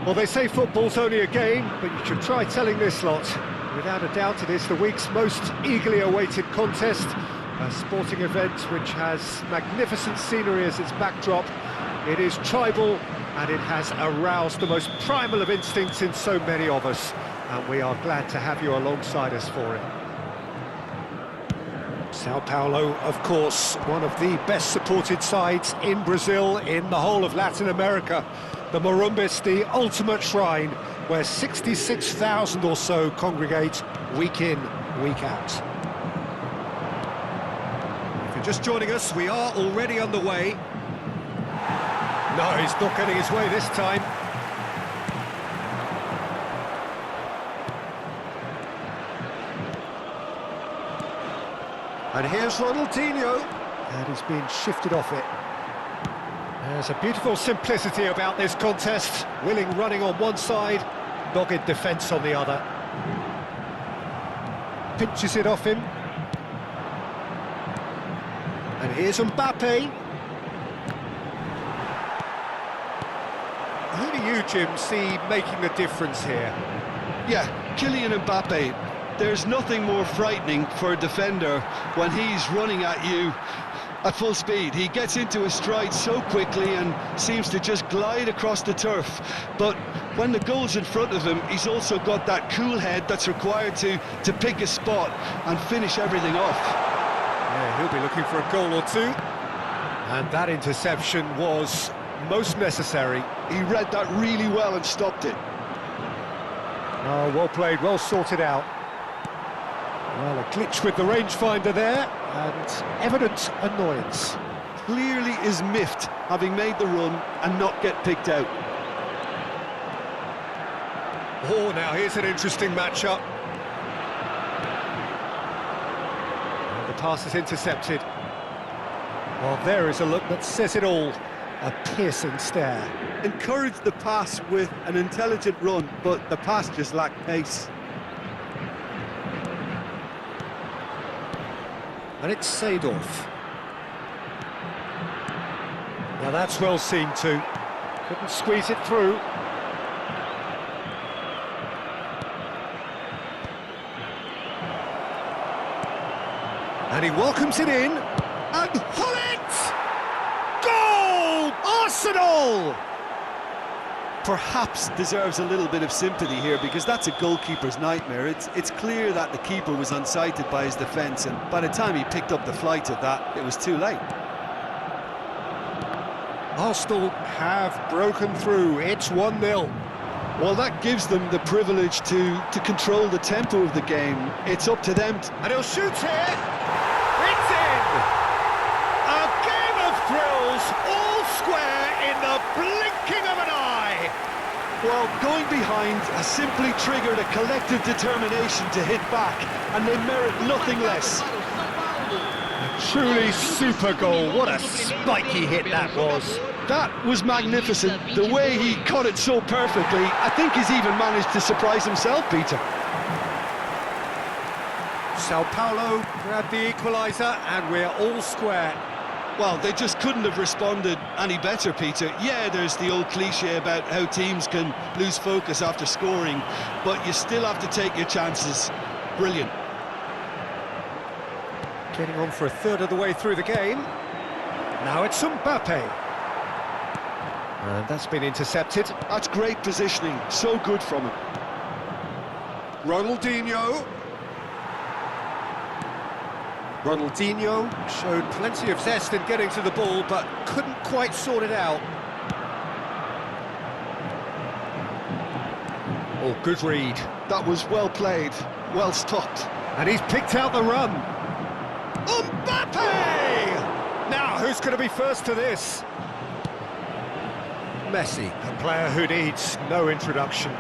Well, they say football's only a game, but you should try telling this lot. Without a doubt, it is the week's most eagerly awaited contest, a sporting event which has magnificent scenery as its backdrop. It is tribal, and it has aroused the most primal of instincts in so many of us, and we are glad to have you alongside us for it. Sao Paulo, of course, one of the best supported sides in Brazil, in the whole of Latin America. The Morumbis, the ultimate shrine, where 66,000 or so congregate week in, week out. If you're just joining us, we are already underway. No, he's not getting his way this time. And here's Ronaldinho. And he's being shifted off it. There's a beautiful simplicity about this contest. Willing running on one side, dogged defence on the other. Pinches it off him. And here's Mbappe. Who do you, Jim, see making the difference here? Yeah, Kylian Mbappe. There's nothing more frightening for a defender when he's running at you at full speed. He gets into his stride so quickly and seems to just glide across the turf. But when the goal's in front of him, he's also got that cool head that's required to pick a spot and finish everything off. Yeah, he'll be looking for a goal or two. And that interception was most necessary. He read that really well and stopped it. Oh, well played, well sorted out. Well, a glitch with the rangefinder there, and evident annoyance. Clearly is miffed, having made the run and not get picked out. Oh, now here's an interesting matchup. The pass is intercepted. Well, there is a look that says it all. A piercing stare. Encouraged the pass with an intelligent run, but the pass just lacked pace. And it's Seedorf. Now that's well seen too. Couldn't squeeze it through. And he welcomes it in. And Hullet! Goal! Arsenal! Perhaps deserves a little bit of sympathy here, because that's a goalkeeper's nightmare. It's clear that the keeper was unsighted by his defence, and by the time he picked up the flight of that, it was too late. Arsenal have broken through. It's 1-0. Well, that gives them the privilege to control the tempo of the game. It's up to them. And he'll shoot here. It's in! A game of thrills, all square in the blinking of an eye. Well, going behind has simply triggered a collective determination to hit back, and they merit nothing less. A truly super goal. What a spiky hit that was. That was magnificent. The way he caught it so perfectly, I think he's even managed to surprise himself, Peter. Sao Paulo grabbed the equaliser, and we're all square. Well, they just couldn't have responded any better, Peter. Yeah, there's the old cliche about how teams can lose focus after scoring, but you still have to take your chances. Brilliant. Getting on for a third of the way through the game. Now it's Mbappe. And that's been intercepted. That's great positioning. So good from him. Ronaldinho. Ronaldinho showed plenty of zest in getting to the ball, but couldn't quite sort it out. Oh, good read. That was well played, well stopped. And he's picked out the run. Mbappe! Now, who's going to be first to this? Messi, a player who needs no introduction.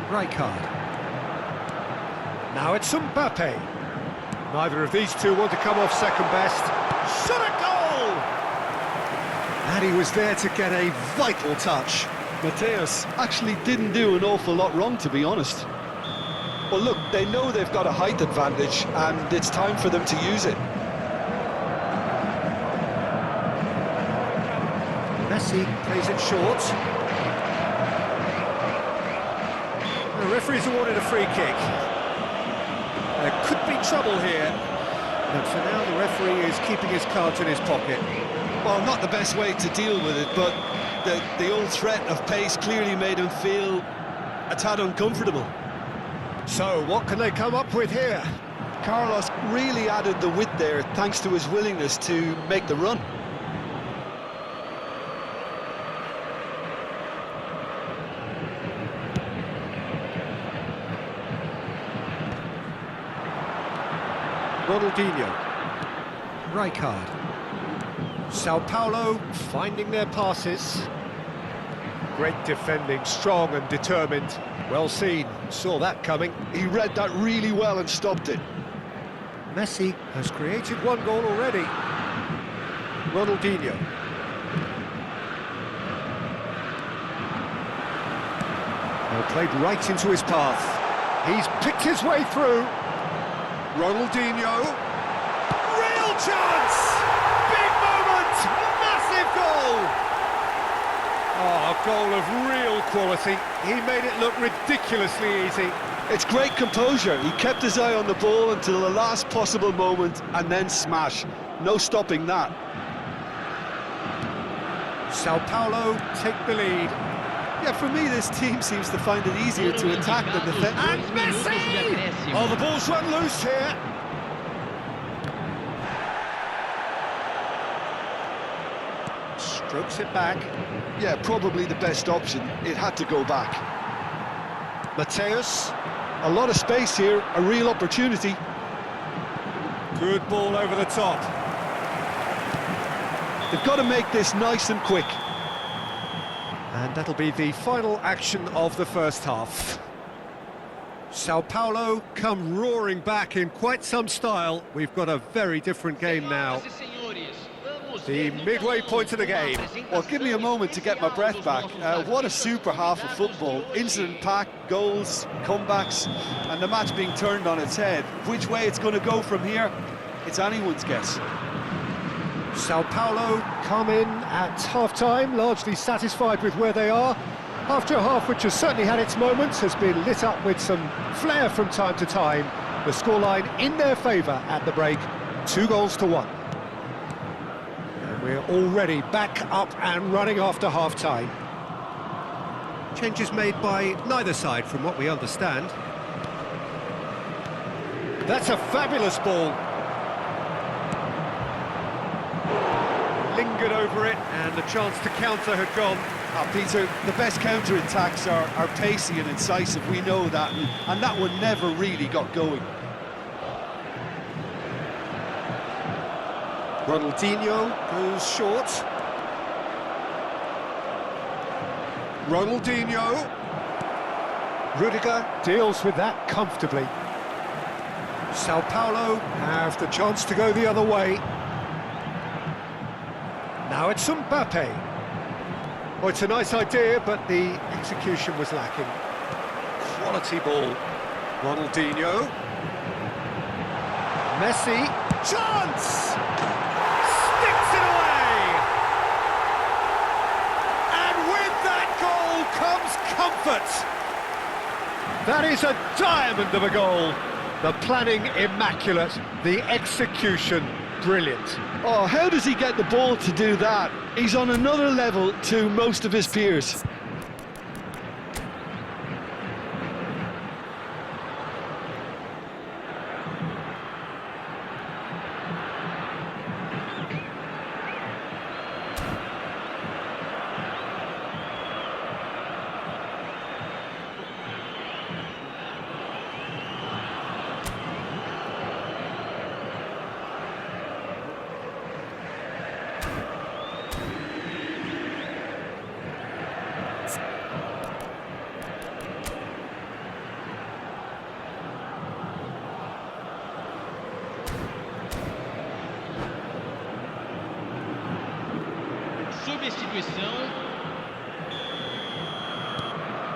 Rijkaard. Now it's Mbappe. Neither of these two want to come off second best. Shot a goal! And he was there to get a vital touch. Mateus actually didn't do an awful lot wrong, to be honest. Well, look, they know they've got a height advantage, and it's time for them to use it. Messi plays it short. The referee's awarded a free kick. There could be trouble here, but for now the referee is keeping his cards in his pocket. Well, not the best way to deal with it, but the old threat of pace clearly made him feel a tad uncomfortable. So, what can they come up with here? Carlos really added the width there thanks to his willingness to make the run. Ronaldinho. Rijkaard. Sao Paulo finding their passes. Great defending, strong and determined. Well seen, saw that coming. He read that really well and stopped it. Messi has created one goal already. Ronaldinho. Well, played right into his path. He's picked his way through. Ronaldinho. Real chance! Big moment! Massive goal! Oh, a goal of real quality. He made it look ridiculously easy. It's great composure. He kept his eye on the ball until the last possible moment and then smash. No stopping that. Sao Paulo take the lead. Yeah, for me, this team seems to find it easier to attack than defend. And Messi! Oh, the ball's run loose here. Strokes it back. Yeah, probably the best option. It had to go back. Mateus. A lot of space here, a real opportunity. Good ball over the top. They've got to make this nice and quick. And that'll be the final action of the first half. Sao Paulo come roaring back in quite some style. We've got a very different game now. The midway point of the game. Well, give me a moment to get my breath back. What a super half of football. Incident-packed, goals, comebacks, and the match being turned on its head. Which way it's going to go from here, it's anyone's guess. Sao Paulo come in at half-time, largely satisfied with where they are. After a half which has certainly had its moments, has been lit up with some flair from time to time. The scoreline in their favour at the break, 2-1. And we're already back up and running after half-time. Changes made by neither side from what we understand. That's a fabulous ball. Lingered over it, and the chance to counter had gone. Peter, the best counter-attacks are pacey and incisive, we know that, and that one never really got going. Ronaldinho goes short. Ronaldinho. Rudiger deals with that comfortably. Sao Paulo have the chance to go the other way. Now it's Mbappe. Oh, it's a nice idea, but the execution was lacking. Quality ball. Ronaldinho. Messi. Chance! Sticks it away! And with that goal comes comfort. That is a diamond of a goal. The planning immaculate, the execution brilliant. Oh, how does he get the ball to do that? He's on another level to most of his peers.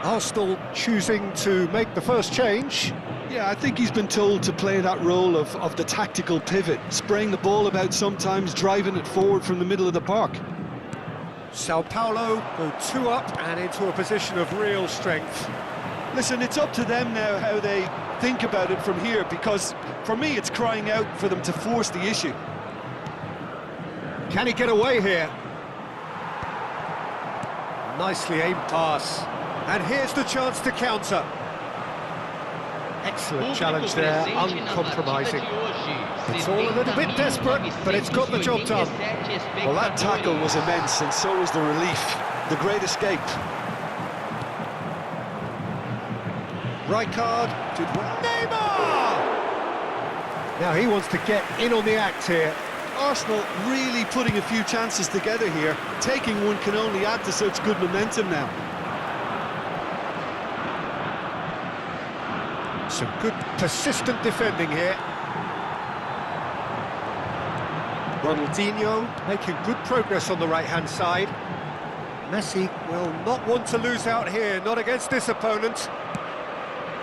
Arsenal choosing to make the first change. Yeah, I think he's been told to play that role of the tactical pivot, spraying the ball about sometimes, driving it forward from the middle of the park. Sao Paulo go 2 up and into a position of real strength. Listen, it's up to them now how they think about it from here, because for me it's crying out for them to force the issue. Can he get away here? Nicely aimed pass. And here's the chance to counter. Excellent challenge there, uncompromising. It's all a little bit desperate, but it's got the job done. Well, that tackle was immense, and so was the relief. The great escape. Rijkaard did well. Neymar! Now he wants to get in on the act here. Arsenal really putting a few chances together here. Taking one can only add to such good momentum now. Some good persistent defending here. Ronaldinho making good progress on the right-hand side. Messi will not want to lose out here, not against this opponent.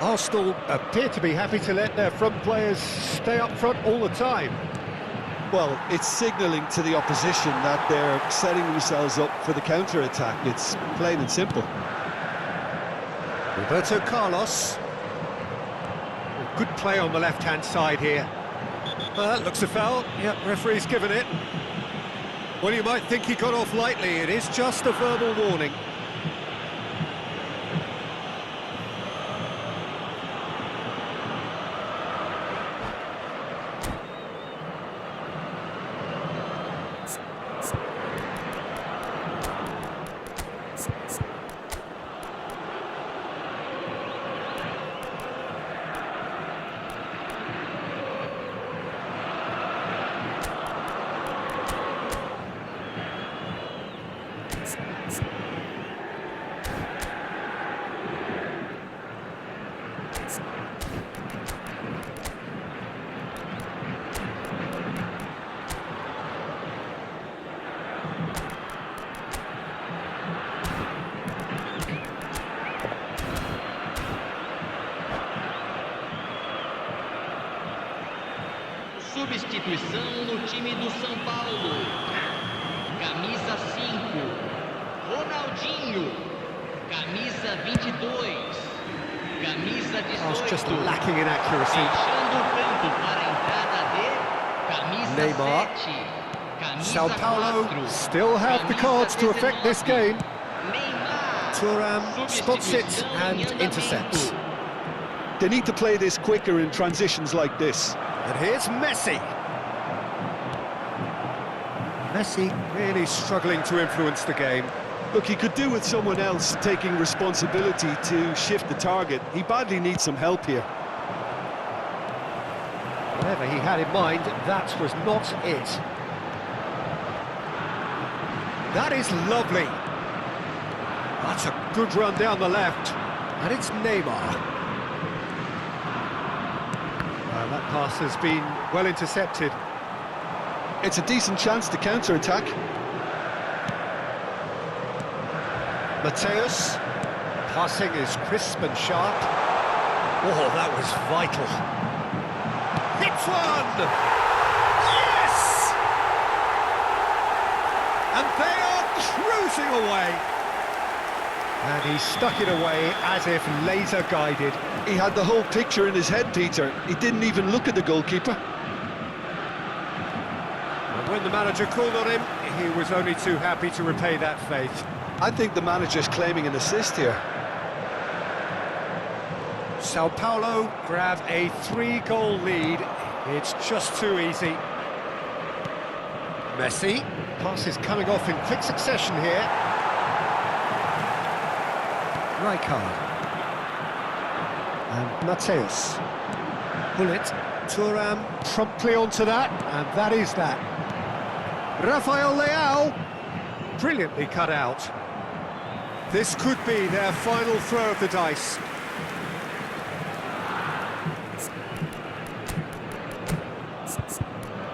Arsenal appear to be happy to let their front players stay up front all the time. Well, it's signalling to the opposition that they're setting themselves up for the counter-attack. It's plain and simple. Roberto Carlos. Good play on the left-hand side here. That looks a foul. Yep, referee's given it. Well, you might think he got off lightly. It is just a verbal warning. Substituição no time do São Paulo. Camisa 5, Ronaldinho. Camisa 22, camisa 18. I was just lacking in accuracy. Fechando o campo para a entrada de camisa Neymar. 7. Camisa Sao Paulo 4. still have the cards to affect this game. Neymar. Thuram spots it and intercepts. They need to play this quicker in transitions like this. And here's Messi. Messi really struggling to influence the game. Look, he could do with someone else taking responsibility to shift the target. He badly needs some help here. Whatever he had in mind, that was not it. That is lovely. That's a good run down the left. And it's Neymar. That pass has been well intercepted. It's a decent chance to counter-attack. Mateus. Passing is crisp and sharp. Oh, that was vital. Hits one! Yes! And they are cruising away. And he stuck it away as if laser-guided. He had the whole picture in his head, Peter. He didn't even look at the goalkeeper. And when the manager called on him, he was only too happy to repay that faith. I think the manager's claiming an assist here. Sao Paulo grab a 3-goal lead. It's just too easy. Messi. Pass is coming off in quick succession here. Rijkaard. And Mateus. Bullet. Thuram promptly onto that, and that is that. Rafael Leao. Brilliantly cut out. This could be their final throw of the dice.